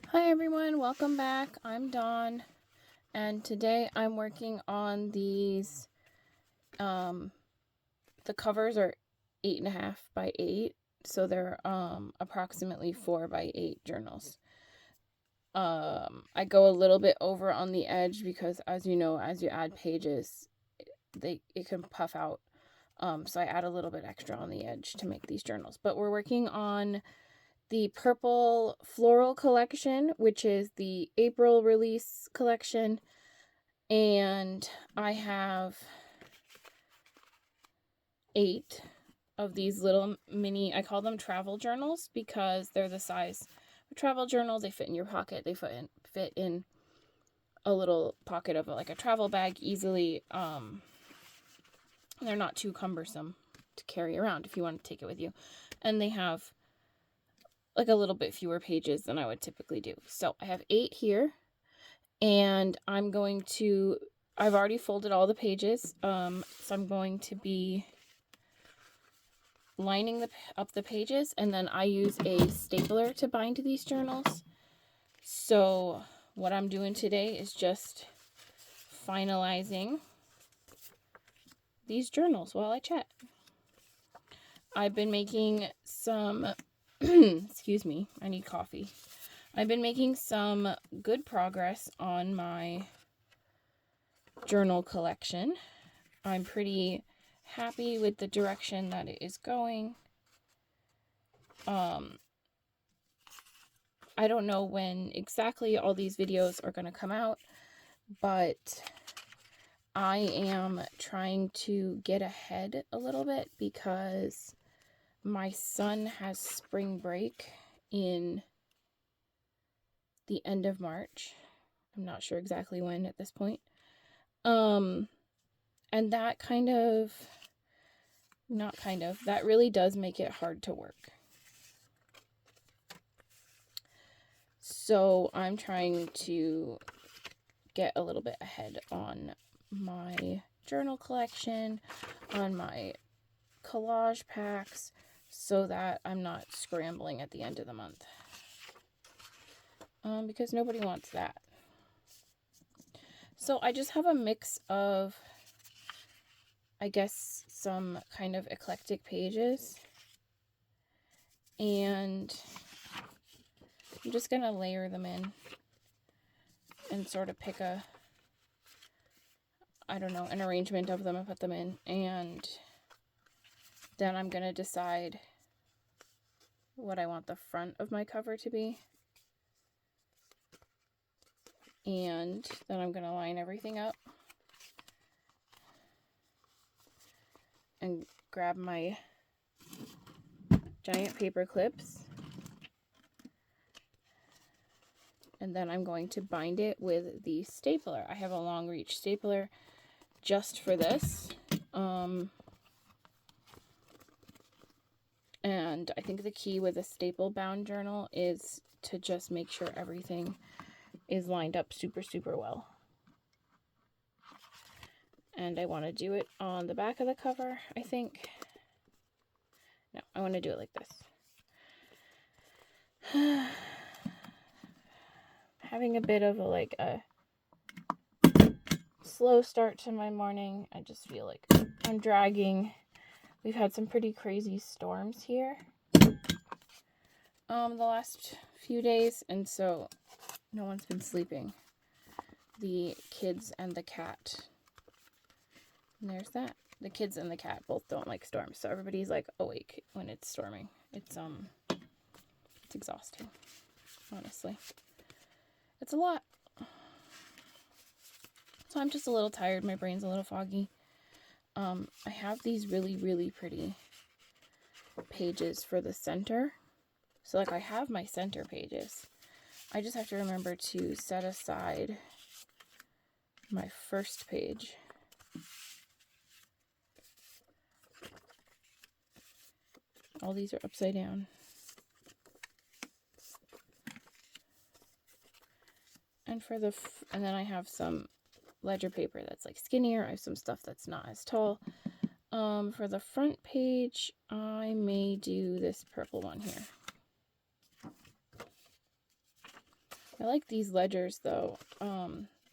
Hi everyone, welcome back. I'm Dawn, and today I'm working on these. The covers are 8.5 by 8, so they're approximately 4 by 8 journals. I go a little bit over on the edge because, as you know, as you add pages, it can puff out. So I add a little bit extra on the edge to make these journals. But we're working on the purple floral collection, which is the April release collection, and I have 8 of these little mini, I call them travel journals because they're the size of travel journals. They fit in your pocket, they fit in a little pocket of like a travel bag easily. They're not too cumbersome to carry around if you want to take it with you, and they have like a little bit fewer pages than I would typically do. So I have 8 here, and I've already folded all the pages, so I'm going to be lining up the pages, and then I use a stapler to bind these journals. So what I'm doing today is just finalizing these journals while I chat. I've been making some excuse me, I need coffee. I've been making some good progress on my journal collection. I'm pretty happy with the direction that it is going. I don't know when exactly all these videos are going to come out, but I am trying to get ahead a little bit because my son has spring break in the end of March. I'm not sure exactly when at this point. And that that really does make it hard to work. So I'm trying to get a little bit ahead on my journal collection, on my collage packs, so that I'm not scrambling at the end of the month. Because nobody wants that. So I just have a mix of, I guess, some kind of eclectic pages, and I'm just gonna layer them in and sort of pick an arrangement of them and put them in, and then I'm gonna decide what I want the front of my cover to be, and then I'm gonna line everything up and grab my giant paper clips, and then I'm going to bind it with the stapler. I have a long reach stapler just for this, and I think the key with a staple bound journal is to just make sure everything is lined up super well. And I want to do it on the back of the cover, I think. No, I want to do it like this. Having a bit of a slow start to my morning. I just feel like I'm dragging. We've had some pretty crazy storms here the last few days, and so no one's been sleeping. The kids and the cat. And there's that. The kids and the cat both don't like storms, so everybody's like awake when it's storming. It's exhausting, honestly. It's a lot. So I'm just a little tired. My brain's a little foggy. I have these really pretty pages for the center. So I have my center pages. I just have to remember to set aside my first page. All these are upside down. And then I have some ledger paper that's like skinnier. I have some stuff that's not as tall. For the front page, I may do this purple one here. I like these ledgers though.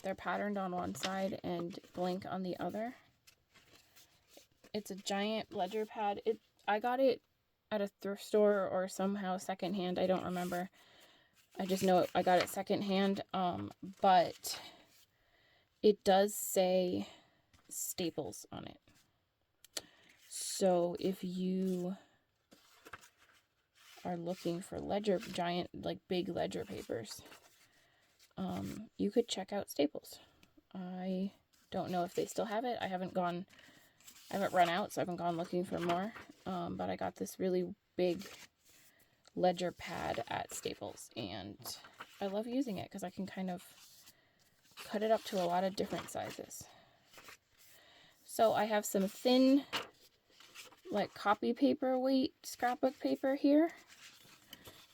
They're patterned on one side and blank on the other. It's a giant ledger pad. I got it at a thrift store or somehow secondhand. I don't remember. I just know I got it secondhand. But it does say Staples on it. So if you are looking for giant, like big ledger papers, you could check out Staples. I don't know if they still have it. I haven't run out, so I haven't gone looking for more. But I got this really big ledger pad at Staples, and I love using it because I can kind of cut it up to a lot of different sizes. So I have some thin, like copy paper weight scrapbook paper here.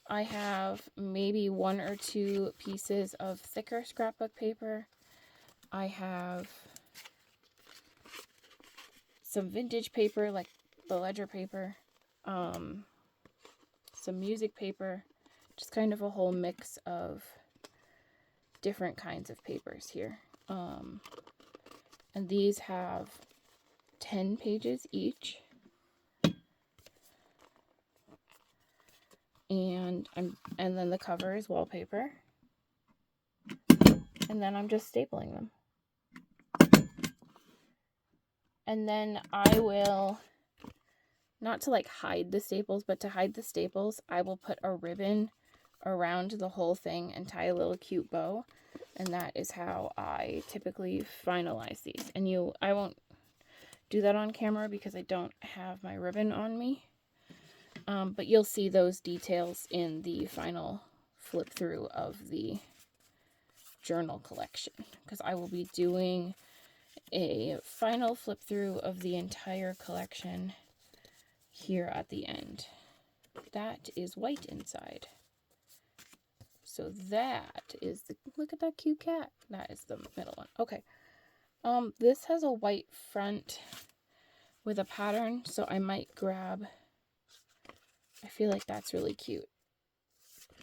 I have maybe 1 or 2 pieces of thicker scrapbook paper. I have some vintage paper, like the ledger paper, some music paper, just kind of a whole mix of different kinds of papers here. And these have 10 pages each. And then the cover is wallpaper. And then I'm just stapling them. And then I will, not to like hide the staples, but to hide the staples, I will put a ribbon around the whole thing and tie a little cute bow. And that is how I typically finalize these. And I won't do that on camera because I don't have my ribbon on me. But you'll see those details in the final flip through of the journal collection, because I will be doing a final flip through of the entire collection here at the end. That is white inside. So that is look at that cute cat. That is the middle one. Okay. This has a white front with a pattern, so I might grab, I feel like that's really cute.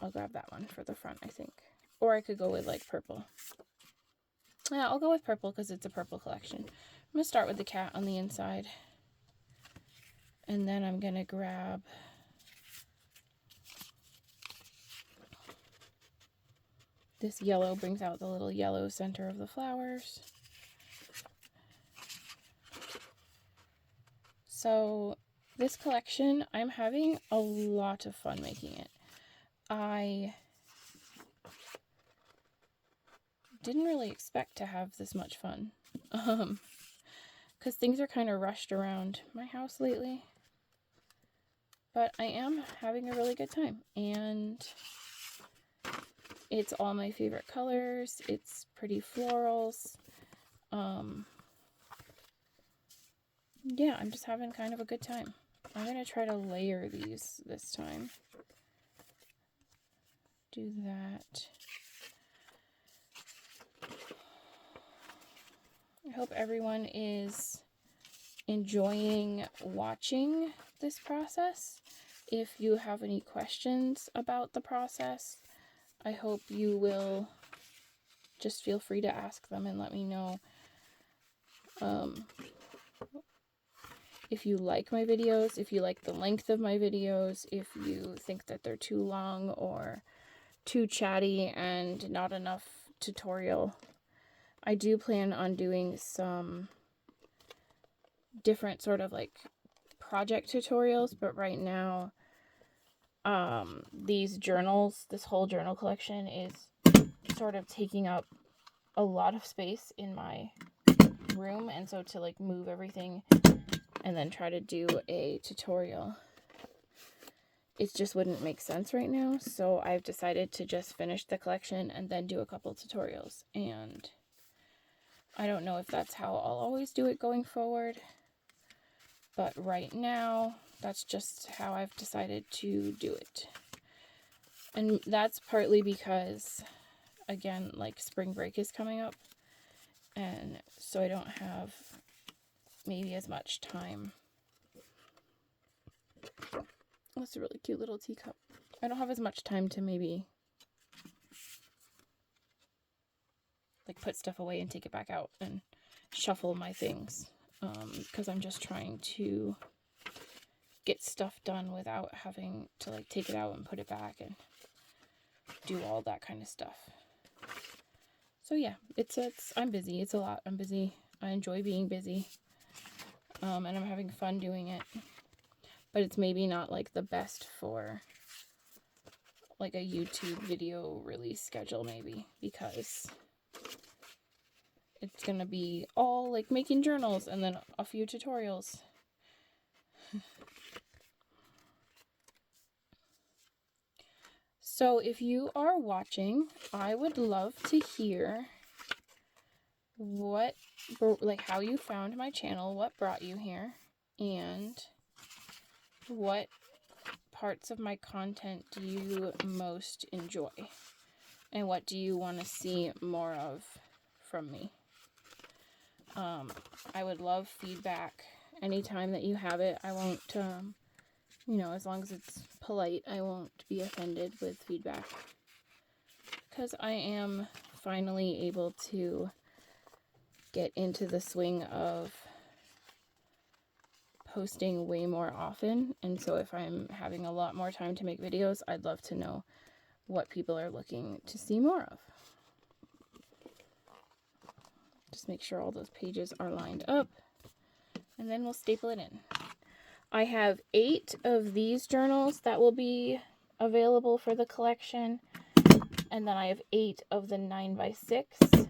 I'll grab that one for the front, I think. Or I could go with like purple. Yeah, I'll go with purple because it's a purple collection. I'm going to start with the cat on the inside. And then I'm going to grab this yellow, brings out the little yellow center of the flowers. So this collection, I'm having a lot of fun making it. I didn't really expect to have this much fun. Because things are kind of rushed around my house lately. But I am having a really good time. And it's all my favorite colors. It's pretty florals. Yeah, I'm just having kind of a good time. I'm going to try to layer these this time. Do that. I hope everyone is enjoying watching this process. If you have any questions about the process, I hope you will just feel free to ask them and let me know. If you like my videos, if you like the length of my videos, if you think that they're too long or too chatty and not enough tutorial, I do plan on doing some different sort of like project tutorials, but right now, these journals, this whole journal collection is sort of taking up a lot of space in my room, and so to like move everything and then try to do a tutorial, it just wouldn't make sense right now. So I've decided to just finish the collection and then do a couple tutorials, and I don't know if that's how I'll always do it going forward, but right now that's just how I've decided to do it. And that's partly because, again, like spring break is coming up, and so I don't have maybe as much time. That's a really cute little teacup. I don't have as much time to maybe like put stuff away and take it back out and shuffle my things, because I'm just trying to get stuff done without having to like take it out and put it back and do all that kind of stuff. So yeah, I'm busy. It's a lot. I'm busy. I enjoy being busy. And I'm having fun doing it. But it's maybe not like the best for like a YouTube video release schedule, maybe, because it's gonna be all like making journals and then a few tutorials. So if you are watching, I would love to hear how you found my channel, what brought you here, and what parts of my content do you most enjoy, and what do you want to see more of from me. I would love feedback anytime that you have it. I won't, as long as it's polite, I won't be offended with feedback, because I am finally able to get into the swing of posting way more often, and so if I'm having a lot more time to make videos, I'd love to know what people are looking to see more of. Just make sure all those pages are lined up, and then we'll staple it in. I have 8 of these journals that will be available for the collection, and then I have 8 of the 9x6,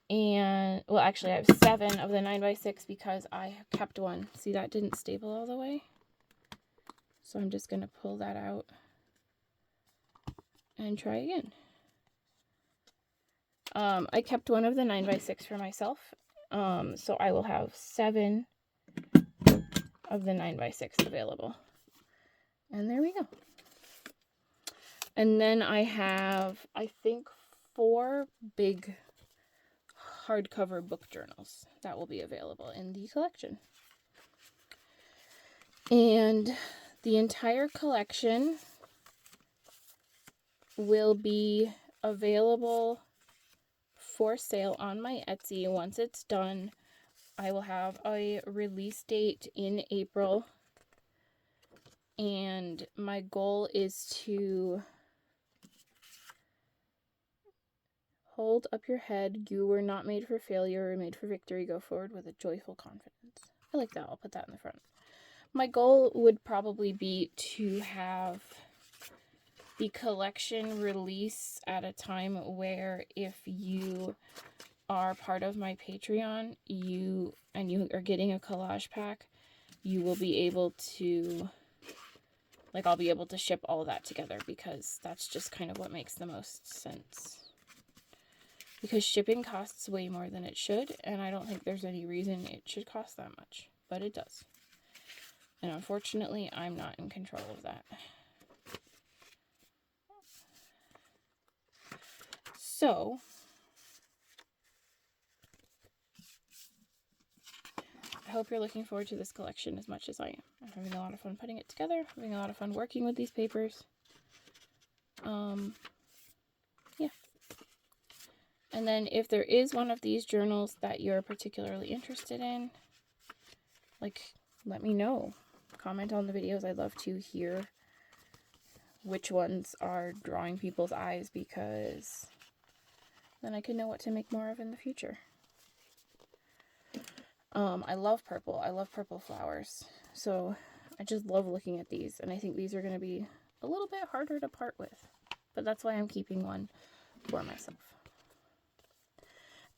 and, well, actually I have 7 of the 9x6 because I kept one. See, that didn't staple all the way, so I'm just going to pull that out and try again. I kept one of the 9x6 for myself, so I will have 7 of the 9x6 available. And there we go. And then I have, I think, 4 big hardcover book journals that will be available in the collection. And the entire collection will be available for sale on my Etsy. Once it's done, I will have a release date in April, and my goal is to hold up your head. You were not made for failure, or made for victory. Go forward with a joyful confidence. I like that. I'll put that in the front. My goal would probably be to have the collection release at a time where, if you are part of my Patreon, you are getting a collage pack, you will be able to, like, I'll be able to ship all of that together, because that's just kind of what makes the most sense. Because shipping costs way more than it should, and I don't think there's any reason it should cost that much, but it does. And unfortunately, I'm not in control of that. So, I hope you're looking forward to this collection as much as I am. I'm having a lot of fun putting it together, having a lot of fun working with these papers. Yeah. And then if there is one of these journals that you're particularly interested in, like, let me know. Comment on the videos. I'd love to hear which ones are drawing people's eyes, because then I can know what to make more of in the future. I love purple. I love purple flowers. So I just love looking at these, and I think these are going to be a little bit harder to part with, but that's why I'm keeping one for myself.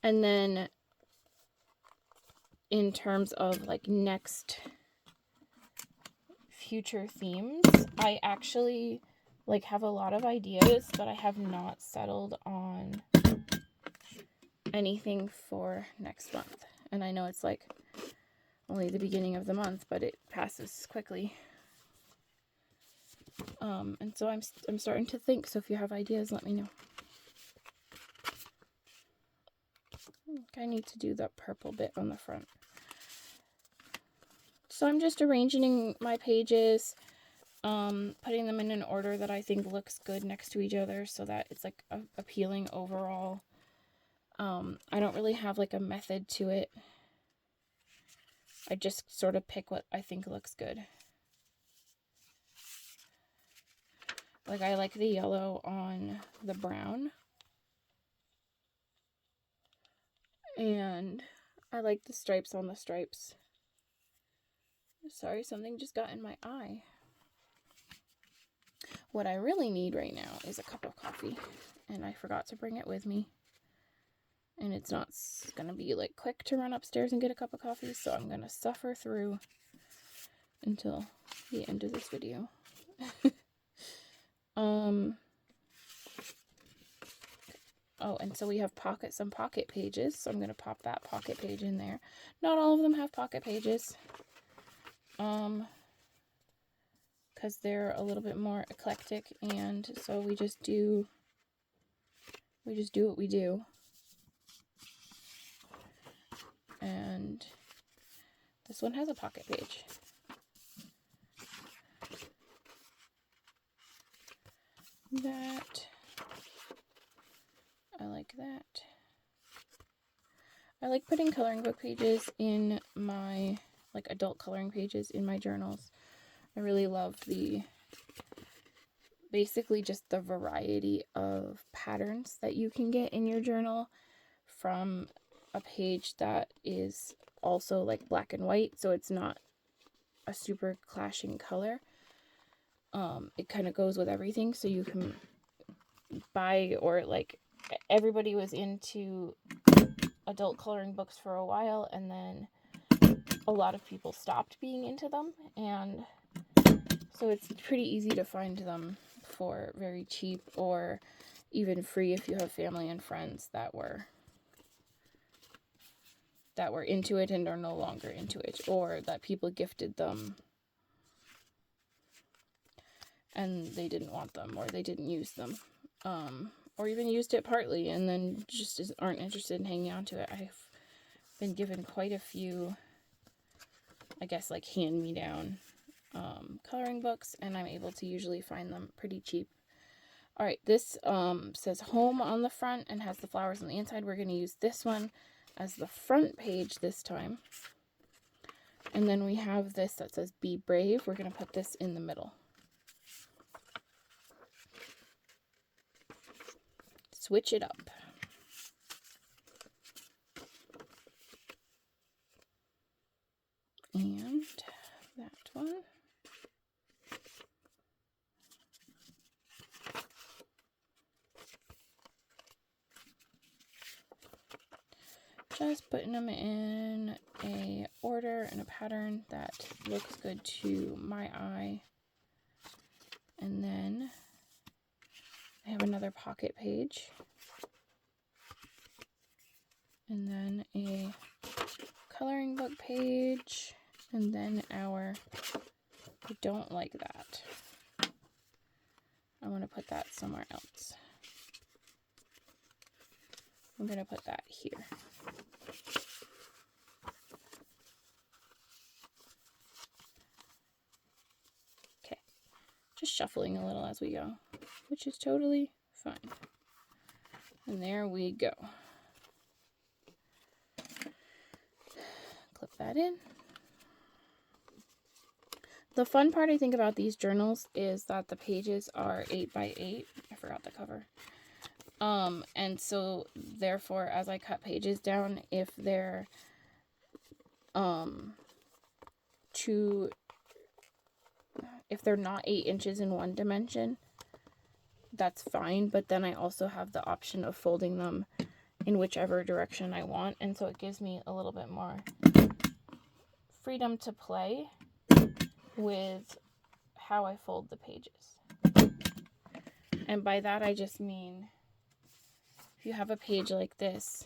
And then in terms of like next future themes, I actually like have a lot of ideas, but I have not settled on anything for next month. And I know it's like only the beginning of the month, but it passes quickly. And so I'm starting to think, so if you have ideas, let me know. I think I need to do that purple bit on the front. So I'm just arranging my pages, putting them in an order that I think looks good next to each other, so that it's like appealing overall. I don't really have like a method to it. I just sort of pick what I think looks good. Like I like the yellow on the brown. And I like the stripes on the stripes. Sorry, something just got in my eye. What I really need right now is a cup of coffee. And I forgot to bring it with me. And it's not going to be like quick to run upstairs and get a cup of coffee. So I'm going to suffer through until the end of this video. Oh, and so we have some pocket pages. So I'm going to pop that pocket page in there. Not all of them have pocket pages. Because they're a little bit more eclectic, and so we just do what we do. And this one has a pocket page. I like that. I like putting coloring book pages in my, like adult coloring pages in my journals. I really love basically just the variety of patterns that you can get in your journal from a page that is also like black and white, so it's not a super clashing color. It kind of goes with everything, so you can buy, or like everybody was into adult coloring books for a while, and then a lot of people stopped being into them, and so it's pretty easy to find them for very cheap or even free if you have family and friends that were into it and are no longer into it, or that people gifted them and they didn't want them, or they didn't use them, or even used it partly and then just aren't interested in hanging on to it. I've been given quite a few, I guess, like hand-me-down coloring books, and I'm able to usually find them pretty cheap. All right, this says home on the front and has the flowers on the inside. We're going to use this one as the front page this time. And then we have this that says be brave. We're going to put this in the middle. Switch it up. And that one. Just putting them in a order and a pattern that looks good to my eye. And then I have another pocket page. And then a coloring book page. And then I don't like that. I want to put that somewhere else. I'm going to put that here. Okay. Just shuffling a little as we go, which is totally fine. And there we go. Clip that in. The fun part I think about these journals is that the pages are 8 by 8. I forgot the cover. And so therefore, as I cut pages down, if they're if they're not 8 inches in one dimension, that's fine. But then I also have the option of folding them in whichever direction I want, and so it gives me a little bit more freedom to play with how I fold the pages. And by that I just mean, if you have a page like this,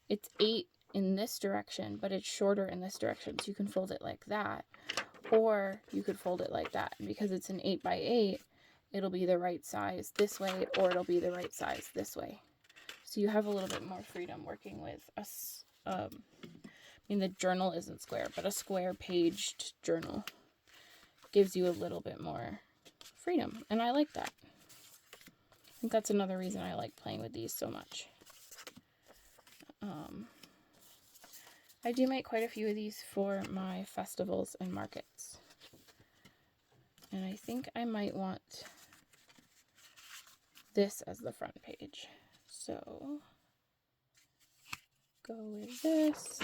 it's 8 in this direction, but it's shorter in this direction, so you can fold it like that, or you could fold it like that. Because it's an 8 by 8, it'll be the right size this way, or it'll be the right size this way. So you have a little bit more freedom working with us. I mean, the journal isn't square, but a square paged journal gives you a little bit more freedom, and I like that. I think that's another reason I like playing with these so much. I do make quite a few of these for my festivals and markets. And I think I might want this as the front page. So, go with this.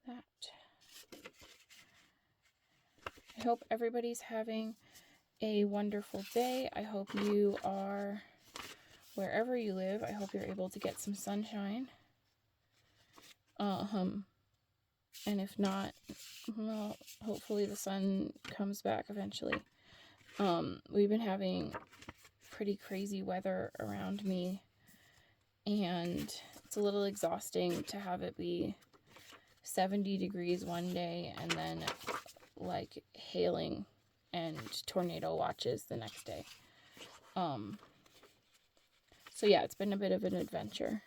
That. I hope everybody's having a wonderful day. I hope you are, wherever you live, I hope you're able to get some sunshine. And if not, well, hopefully the sun comes back eventually. We've been having pretty crazy weather around me, and it's a little exhausting to have it be 70 degrees one day and then like hailing and tornado watches the next day. So yeah, it's been a bit of an adventure.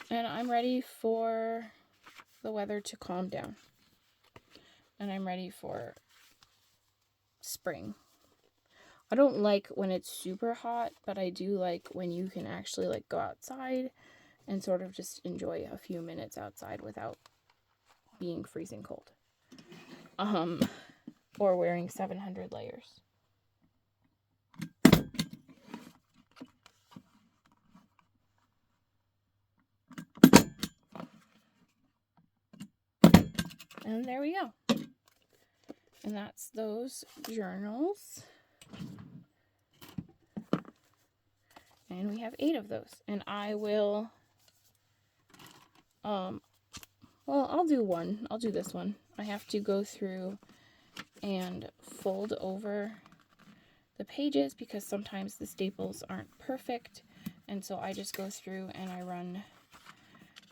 And I'm ready for the weather to calm down. And I'm ready for spring. I don't like when it's super hot, but I do like when you can actually like go outside and sort of just enjoy a few minutes outside without being freezing cold. Or wearing 700 layers. And there we go. And that's those journals. And we have 8 of those. And I will, well, I'll do one. I'll do this one. I have to go through and fold over the pages because sometimes the staples aren't perfect. And so I just go through and I run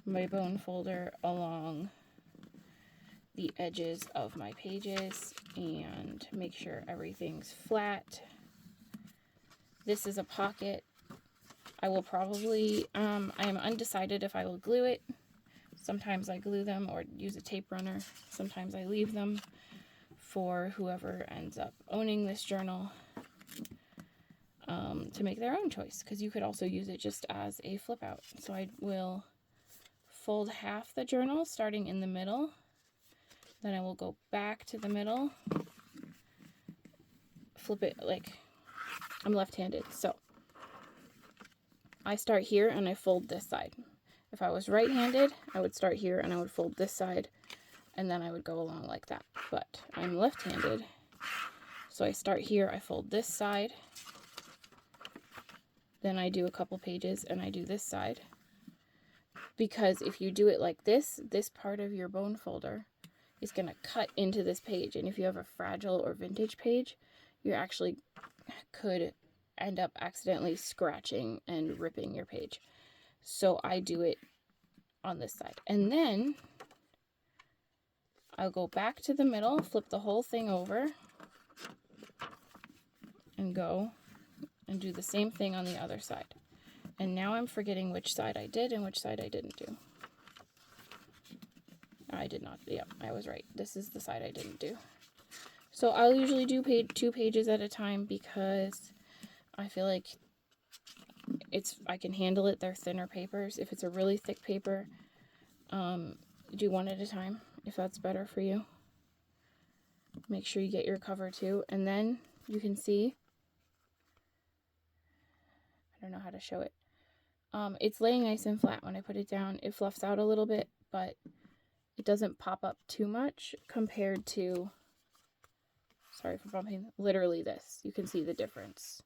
my bone folder along the edges of my pages and make sure everything's flat. This is a pocket. I will probably, I am undecided if I will glue it. Sometimes I glue them or use a tape runner. Sometimes I leave them for whoever ends up owning this journal to make their own choice, because you could also use it just as a flip out. So I will fold half the journal starting in the middle. Then I will go back to the middle, flip it like I'm left-handed. So I start here and I fold this side. If I was right-handed, I would start here and I would fold this side and then I would go along like that. But I'm left-handed, so I start here, I fold this side, then I do a couple pages and I do this side. Because if you do it like this, this part of your bone folder is going to cut into this page. And if you have a fragile or vintage page, you actually could end up accidentally scratching and ripping your page. So I do it on this side. And then I'll go back to the middle, flip the whole thing over, and go and do the same thing on the other side. And now I'm forgetting which side I did and which side I didn't do. I did not. Yep, I was right. This is the side I didn't do. So I'll usually do 2 pages at a time because I feel like I can handle it. They're thinner papers. If it's a really thick paper, do 1 at a time if that's better for you. Make sure you get your cover too. And then you can see, I don't know how to show it. It's laying nice and flat when I put it down. It fluffs out a little bit, but it doesn't pop up too much compared to, sorry for bumping, literally this. You can see the difference.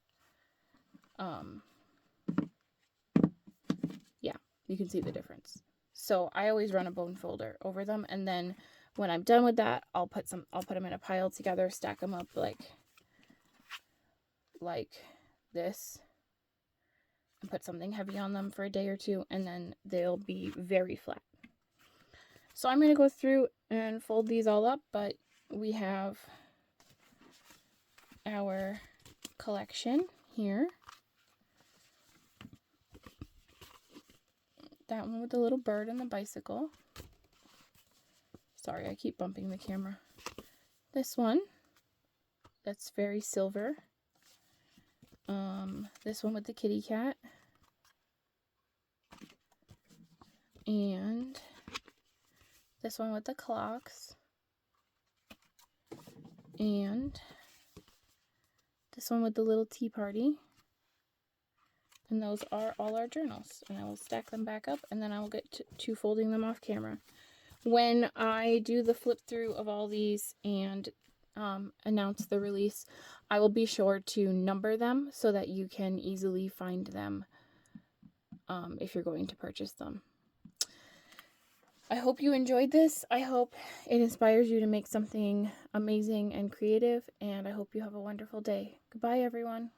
Yeah, you can see the difference. So I always run a bone folder over them, and then when I'm done with that, I'll put them in a pile together, stack them up like this, and put something heavy on them for a day or 2, and then they'll be very flat. So I'm going to go through and fold these all up, but we have our collection here. That one with the little bird and the bicycle. Sorry, I keep bumping the camera. This one, that's very silver. This one with the kitty cat. And this one with the clocks. And this one with the little tea party. And those are all our journals. And I will stack them back up, and then I will get to folding them off camera. When I do the flip through of all these and announce the release, I will be sure to number them so that you can easily find them if you're going to purchase them. I hope you enjoyed this. I hope it inspires you to make something amazing and creative, and I hope you have a wonderful day. Goodbye, everyone.